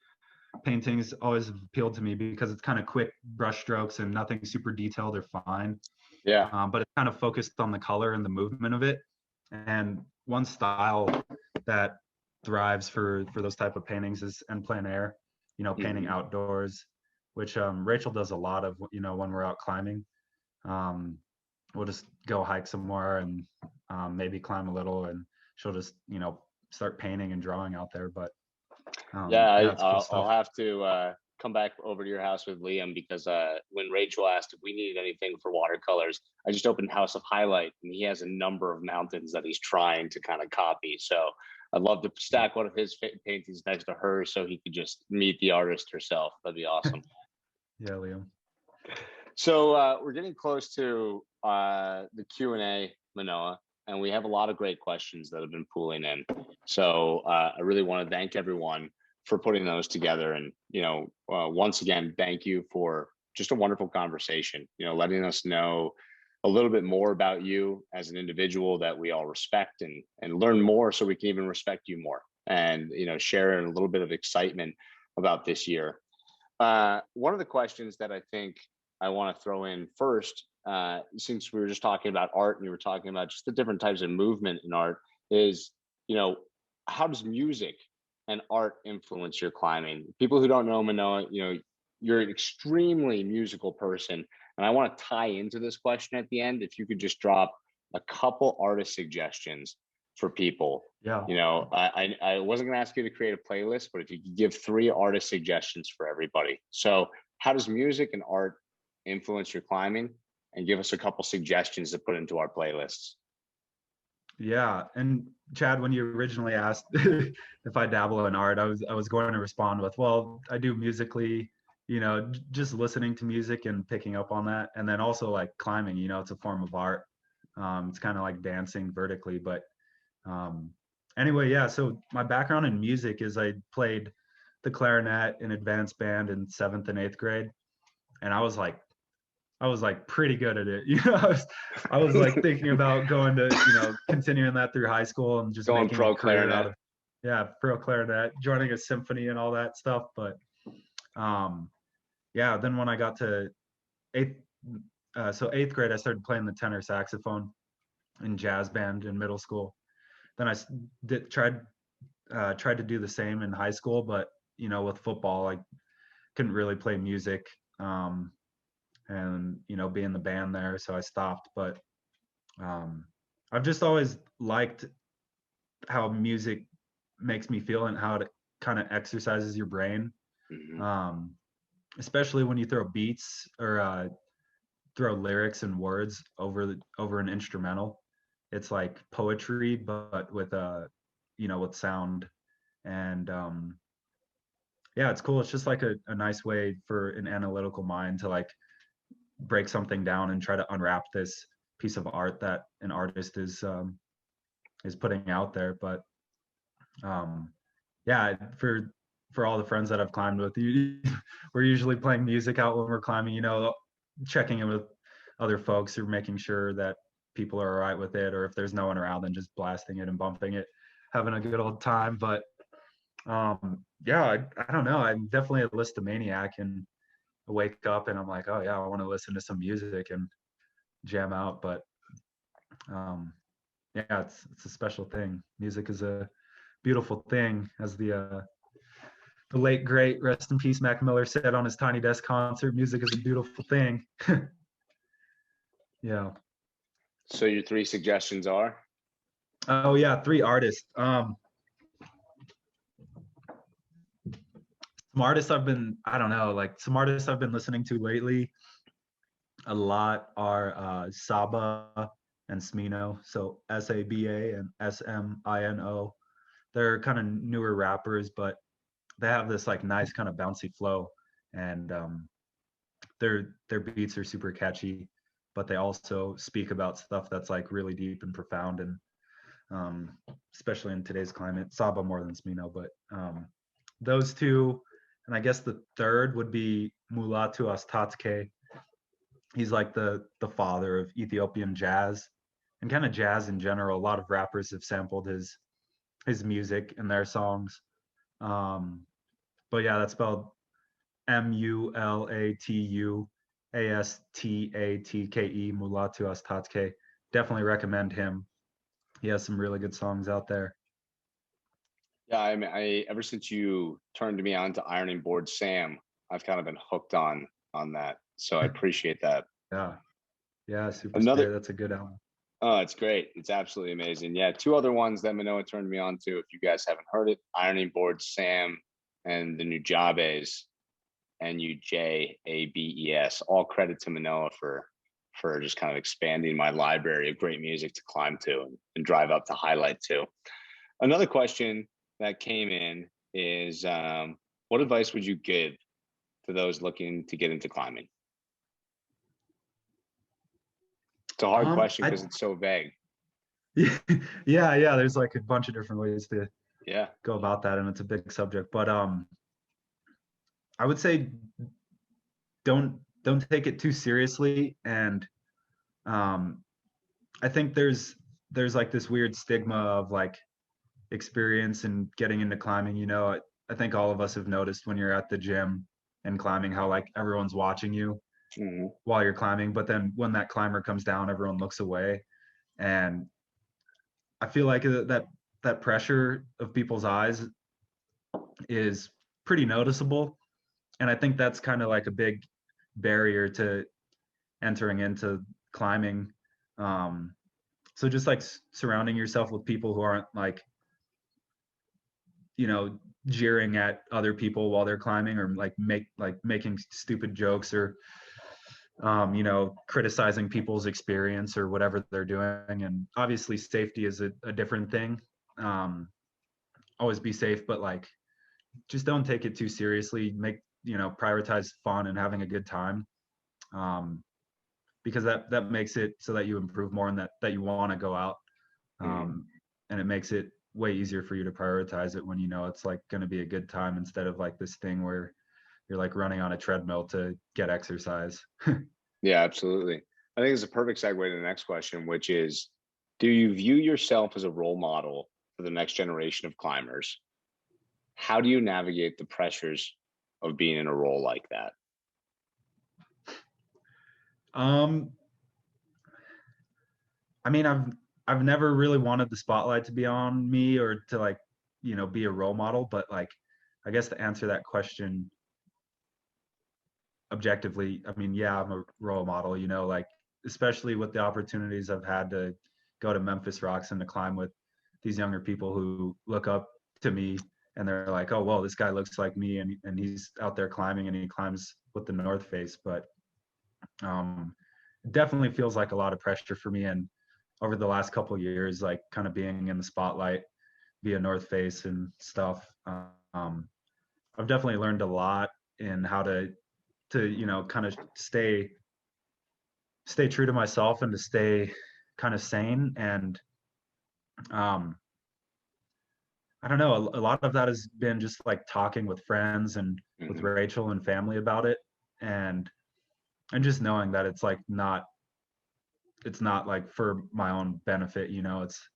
paintings always appealed to me because it's kind of quick brush strokes and nothing super detailed or fine. Yeah. But it's kind of focused on the color and the movement of it. And one style that thrives for those type of paintings is en plein air, painting outdoors, which Rachel does a lot of, when we're out climbing. We'll just go hike somewhere and maybe climb a little, and she'll just, start painting and drawing out there. But I'll have to come back over to your house with Liam, because when Rachel asked if we needed anything for watercolors, I just opened House of Highlight, and he has a number of mountains that he's trying to kind of copy. So I'd love to stack one of his paintings next to hers so he could just meet the artist herself. That'd be awesome. Yeah, Liam. So we're getting close to the Q&A, Manoah, and we have a lot of great questions that have been pooling in. So I really want to thank everyone for putting those together. And, once again, thank you for just a wonderful conversation, letting us know a little bit more about you as an individual that we all respect, and learn more so we can even respect you more, and, share a little bit of excitement about this year. One of the questions that I think I want to throw in first, since we were just talking about art and you were talking about just the different types of movement in art, is, how does music and art influence your climbing? People who don't know Manoah, you're an extremely musical person. And I want to tie into this question at the end. If you could just drop a couple artist suggestions for people. Yeah. I wasn't going to ask you to create a playlist, but if you could give 3 artist suggestions for everybody. So how does music and art influence your climbing? And give us a couple suggestions to put into our playlists. Yeah. And Chad, when you originally asked if I dabble in art, I was going to respond with, well, I do musically, just listening to music and picking up on that. And then also like climbing, it's a form of art. It's kind of like dancing vertically, but anyway, yeah. So my background in music is I played the clarinet in advanced band in 7th and 8th grade. And I was like pretty good at it. I was like thinking about going to, continuing that through high school and just going making pro a career clarinet. out of, pro clarinet, joining a symphony and all that stuff. But then when I got to 8th grade, I started playing the tenor saxophone in jazz band in middle school. Then I tried to do the same in high school, but with football, I couldn't really play music. And be in the band there, so I stopped. But I've just always liked how music makes me feel and how it kind of exercises your brain, especially when you throw beats or throw lyrics and words over an instrumental. It's like poetry, but with with sound. And it's cool. It's just like a nice way for an analytical mind to like break something down and try to unwrap this piece of art that an artist is putting out there. But for for all the friends that I've climbed with, we're usually playing music out when we're climbing, you know, checking in with other folks or making sure that people are all right with it, or if there's no one around, then just blasting it and bumping it, having a good old time. But yeah, I don't know. I'm definitely a listomaniac, and I wake up and I'm like, oh yeah, I want to listen to some music and jam out. But yeah, it's a special thing. Music is a beautiful thing, as the late great, rest in peace, Mac Miller said on his Tiny Desk concert. Music is a beautiful thing. Yeah. So your three suggestions are? Oh yeah, three artists. Some artists I've been, I don't know, like some artists I've been listening to lately a lot are Saba and Smino. So Saba and Smino. They're kind of newer rappers, but they have this like nice kind of bouncy flow, and their beats are super catchy, but they also speak about stuff that's like really deep and profound, and especially in today's climate. Saba more than Smino, but those two. And I guess the third would be Mulatu Astatke. He's like the father of Ethiopian jazz and kind of jazz in general. A lot of rappers have sampled his music in their songs. But yeah, that's spelled Mulatuastatke, Mulatu Astatke. Definitely recommend him. He has some really good songs out there. Yeah, I mean, ever since you turned me on to Ironing Board Sam, I've kind of been hooked on that. So I appreciate that. Yeah. Yeah, Super Another, Spirit. That's a good album. oh, it's great. It's absolutely amazing. Yeah, two other ones that Manoah turned me on to. If you guys haven't heard it, Ironing Board Sam and the Nujabes, Nujabes. All credit to Manoah for just kind of expanding my library of great music to climb to and drive up to highlight to. Another question that came in is, what advice would you give to those looking to get into climbing? It's a hard question because it's so vague. Yeah. There's like a bunch of different ways to go about that, and it's a big subject. But I would say don't take it too seriously, and I think there's like this weird stigma of like experience and getting into climbing. You know, I think all of us have noticed when you're at the gym and climbing how like everyone's watching you while you're climbing, but then when that climber comes down, everyone looks away. And I feel like that pressure of people's eyes is pretty noticeable, and I think that's kind of like a big barrier to entering into climbing. So just like surrounding yourself with people who aren't like, you know, jeering at other people while they're climbing, or like making stupid jokes, or you know, criticizing people's experience or whatever they're doing. And obviously safety is a different thing. Always be safe, but like just don't take it too seriously. Prioritize fun and having a good time, because that makes it so that you improve more, and that you want to go out, and it makes it way easier for you to prioritize it when you know it's like going to be a good time, instead of like this thing where you're like running on a treadmill to get exercise. Yeah, absolutely. I think it's a perfect segue to the next question, which is, do you view yourself as a role model for the next generation of climbers? How do you navigate the pressures of being in a role like that? I mean, I've never really wanted the spotlight to be on me, or to like, you know, be a role model, but like, I guess to answer that question objectively, I mean, yeah, I'm a role model, you know, like, especially with the opportunities I've had to go to Memphis Rocks and to climb with these younger people who look up to me, and they're like, oh, well, this guy looks like me, and he's out there climbing, and he climbs with the North Face. But definitely feels like a lot of pressure for me. And over the last couple of years, like kind of being in the spotlight via North Face and stuff, I've definitely learned a lot in how to you know, kind of stay true to myself, and to stay kind of sane. And I don't know, a lot of that has been just like talking with friends and with Hmm. Rachel and family about it, and just knowing that it's not like for my own benefit, it's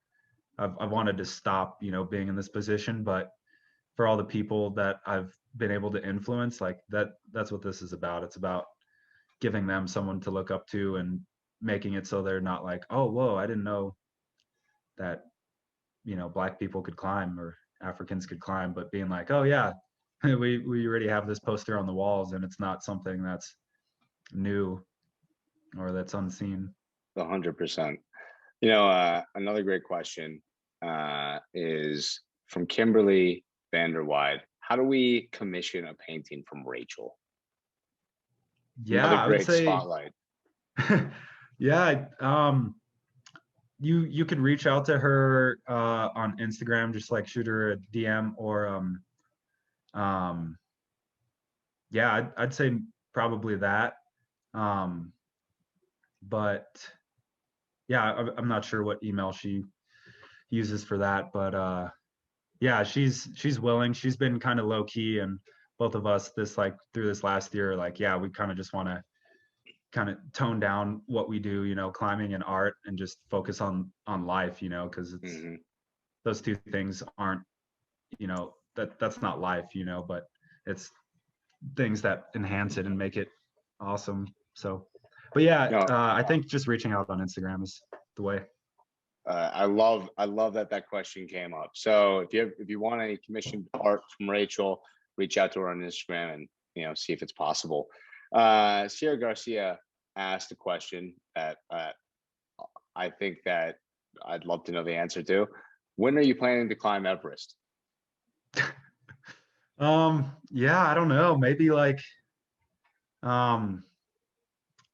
I've wanted to stop, being in this position, but for all the people that I've been able to influence, like that's what this is about. It's about giving them someone to look up to and making it so they're not like, oh, whoa, I didn't know that, Black people could climb or Africans could climb, but being like, oh yeah, we already have this poster on the walls and it's not something that's new or that's unseen. 100%. Another great question is from Kimberly Vanderwide. How do we commission a painting from Rachel? Yeah, Another I would great say, spotlight. yeah, you could reach out to her on Instagram, just like shoot her a DM, or um yeah, I'd say probably that. Um, but yeah, I'm not sure what email she uses for that, but yeah, she's willing. She's been kind of low key, and both of us through this last year, like, yeah, we kind of just want to kind of tone down what we do, climbing and art, and just focus on life, because it's Hmm. those two things aren't, that's not life, but it's things that enhance it and make it awesome. So, but yeah, No, I think just reaching out on Instagram is the way. I love that question came up. So if you want any commissioned art from Rachel, reach out to her on Instagram and see if it's possible. Sierra Garcia asked a question that I think that I'd love to know the answer to. When are you planning to climb Everest? Yeah, I don't know. Maybe like, um,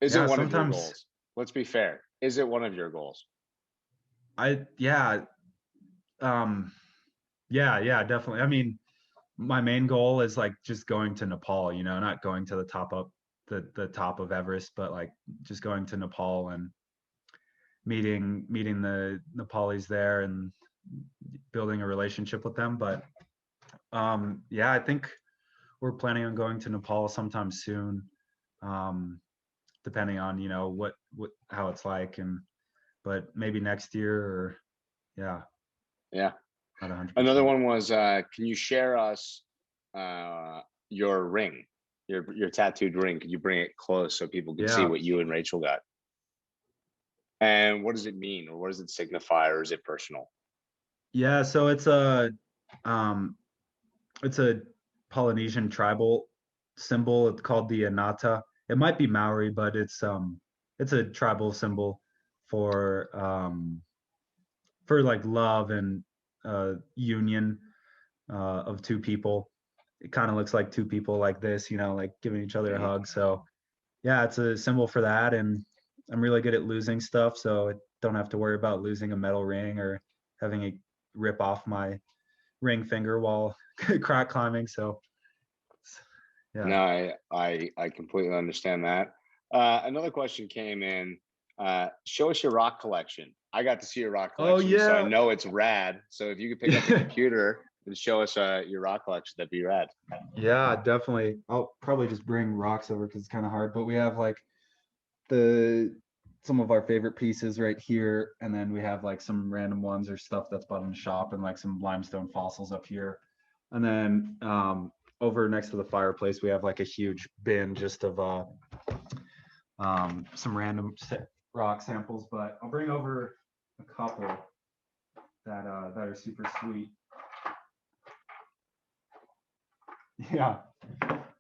Is it yeah, one of your sometimes goals? Let's be fair. Is it one of your goals? yeah, um, yeah, definitely. I mean, my main goal is like just going to Nepal, not going to the top of Everest, but like just going to Nepal and meeting the Nepalis there and building a relationship with them. But yeah, I think we're planning on going to Nepal sometime soon, um, depending on what how it's like, and but maybe next year, or yeah, Yeah. not Another 100%. one was, can you share us uh, your ring, your tattooed ring? Could you bring it close so people can see Yeah, what you and Rachel got? And what does it mean, or what does it signify, or is it personal? yeah. So um, it's a Polynesian tribal symbol. It's called the Anata. It might be Maori, but it's a tribal symbol for like love and union of two people. It kind of looks like two people like this, like giving each other a Mhm. hug. So yeah, it's a symbol for that. And I'm really good at losing stuff, so I don't have to worry about losing a metal ring or having it rip off my ring finger while crack climbing. So No, yeah. I completely understand that. Another question came in. Show us your rock collection. I got to see your rock Oh collection, so I yeah. know it's rad. So if you could pick up the computer and show us your rock collection, that'd be rad. Yeah, definitely. I'll probably just bring rocks over because it's kind of hard, but we have like the some of our favorite pieces right here, and then we have like some random ones or stuff that's bought in the shop, and like some limestone fossils up here. And then over next to the fireplace, we have like a huge bin just of some random rock samples. But I'll bring over a couple that are super sweet. Yeah.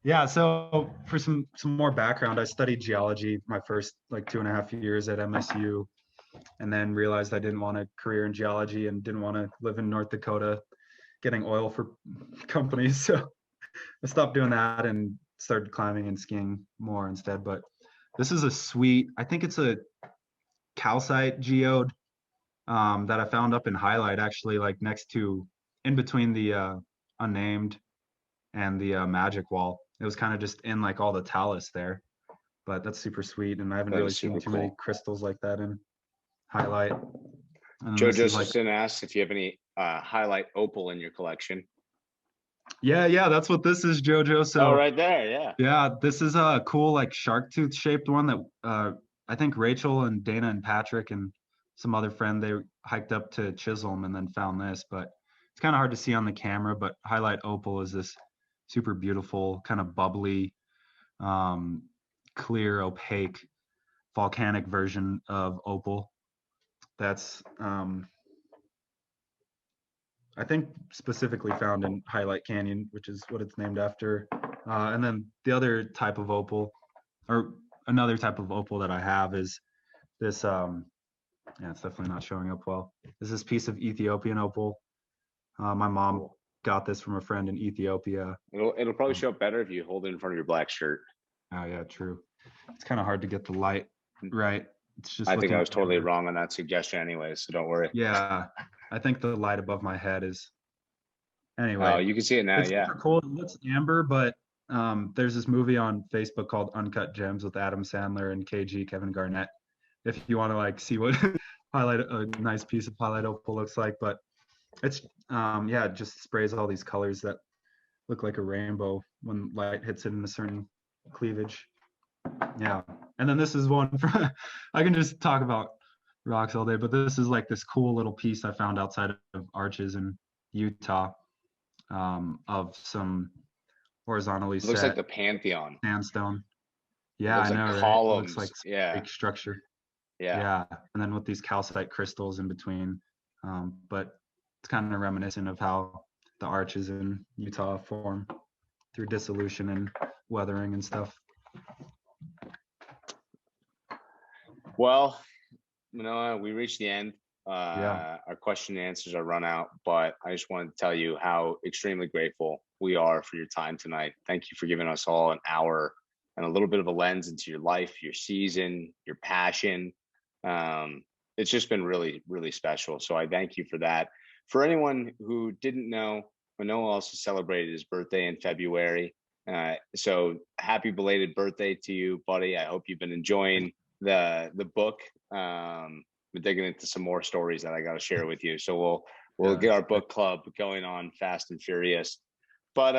Yeah, so for some more background, I studied geology my first like 2.5 years at MSU, and then realized I didn't want a career in geology and didn't want to live in North Dakota getting oil for companies. So I stopped doing that and started climbing and skiing more instead. But this is a sweet, I think it's a calcite geode that I found up in Highlight, actually, like next to, in between the unnamed and the magic wall. It was kind of just in like all the talus there, but that's super sweet. And I haven't That really is seen super too many cool. crystals like that in Highlight. And Joe this is like, Josephson asks if you have any highlight opal in your collection. yeah, that's what this is, Jojo. Oh, So right there. Yeah. yeah, this is a cool like shark tooth shaped one that I think Rachel and Dana and Patrick and some other friend, they hiked up to Chisholm and then found this, but it's kind of hard to see on the camera. But highlight opal is this super beautiful, kind of bubbly, clear, opaque, volcanic version of opal. That's I think specifically found in Highlight Canyon, which is what it's named after. And then the other type of opal, or another type of opal that I have is this. Yeah, it's definitely not showing up well. Is this piece of Ethiopian opal? My mom got this from a friend in Ethiopia. It'll probably show up better if you hold it in front of your black shirt. Oh yeah, true. It's kind of hard to get the light right. It's just I think I was totally amber. wrong on that suggestion anyway, so don't worry. Yeah, I think the light above my head is. Anyway, You can see it now. it's Yeah. super cool. It looks amber, but there's this movie on Facebook called Uncut Gems with Adam Sandler and KG Kevin Garnett. If you want to like see what highlight a nice piece of highlight opal looks like, but it's yeah, it just sprays all these colors that look like a rainbow when light hits it in a certain cleavage. Yeah, and then this is one for I can just talk about rocks all day, but this is like this cool little piece I found outside of Arches in Utah, of some horizontally It looks set like the Pantheon. sandstone. It Yeah, looks I like know, right? It columns. looks like Yeah. fake structure. Yeah. Yeah, and then with these calcite crystals in between. But it's kind of reminiscent of how the arches in Utah form through dissolution and weathering and stuff. Well, Manoah, we reached the end. Yeah. Our question and answers are run out, but I just wanted to tell you how extremely grateful we are for your time tonight. Thank you for giving us all an hour and a little bit of a lens into your life, your season, your passion. It's just been really, really special. So I thank you for that. For anyone who didn't know, Manoah also celebrated his birthday in February. So happy belated birthday to you, buddy. I hope you've been enjoying the book. We're digging into some more stories that I got to share with you. So we'll get our book club going on fast and furious. But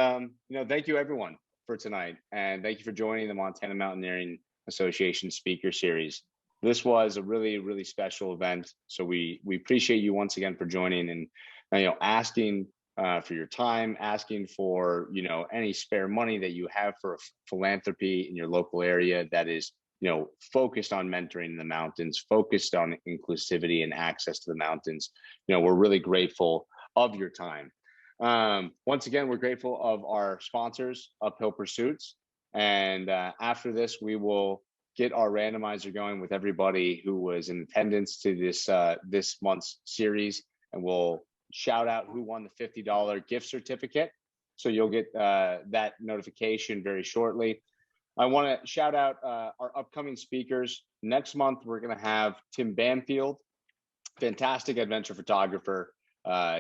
thank you everyone for tonight, and thank you for joining the Montana Mountaineering Association Speaker Series. This was a really, really special event. So we appreciate you once again for joining and asking for your time, asking for any spare money that you have for philanthropy in your local area that is focused on mentoring in the mountains, focused on inclusivity and access to the mountains. We're really grateful of your time. Once again, we're grateful of our sponsors, Uphill Pursuits. And after this, we will get our randomizer going with everybody who was in attendance to this month's series. And we'll shout out who won the $50 gift certificate. So you'll get that notification very shortly. I want to shout out our upcoming speakers. Next month, we're going to have Tim Banfield, fantastic adventure photographer.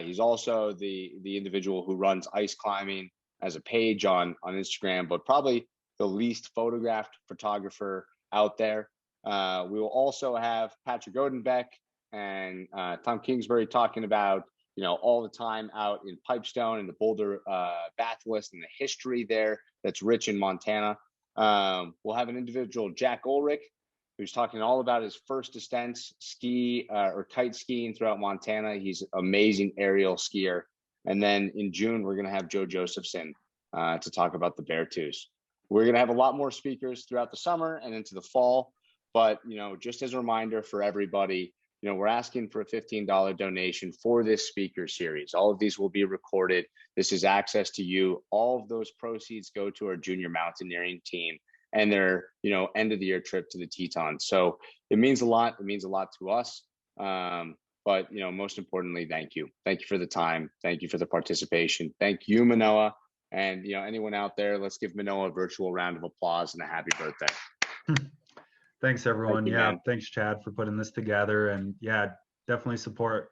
He's also the individual who runs ice climbing as a page on Instagram, but probably the least photographed photographer out there. We will also have Patrick Odenbeck and Tom Kingsbury talking about all the time out in Pipestone and the Boulder Batholith and the history there that's rich in Montana. We'll have an individual, Jack Ulrich, who's talking all about his first ascents, ski or kite skiing throughout Montana. He's an amazing aerial skier. And then in June, we're going to have Joe Josephson to talk about the Beartooth. We're going to have a lot more speakers throughout the summer and into the fall. But, just as a reminder for everybody, we're asking for a $15 donation for this speaker series. All of these will be recorded. This is access to you. All of those proceeds go to our junior mountaineering team and their, end of the year trip to the Tetons. So it means a lot. It means a lot to us. But, most importantly, thank you. Thank you for the time. Thank you for the participation. Thank you, Manoah. And, anyone out there, let's give Manoah a virtual round of applause and a happy birthday. Thanks, everyone. Thank you, yeah, man. Thanks, Chad, for putting this together. And yeah, definitely support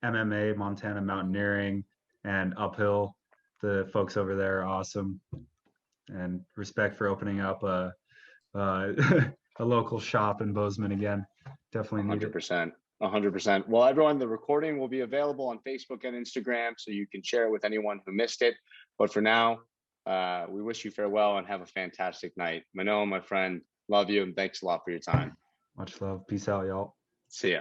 MMA, Montana Mountaineering, and Uphill. The folks over there are awesome. And respect for opening up a local shop in Bozeman again. Definitely need 100%. 100%. Well, everyone, the recording will be available on Facebook and Instagram, so you can share it with anyone who missed it. But for now, we wish you farewell and have a fantastic night. Manoah, my friend, love you, and thanks a lot for your time. Much love. Peace out, y'all. See ya.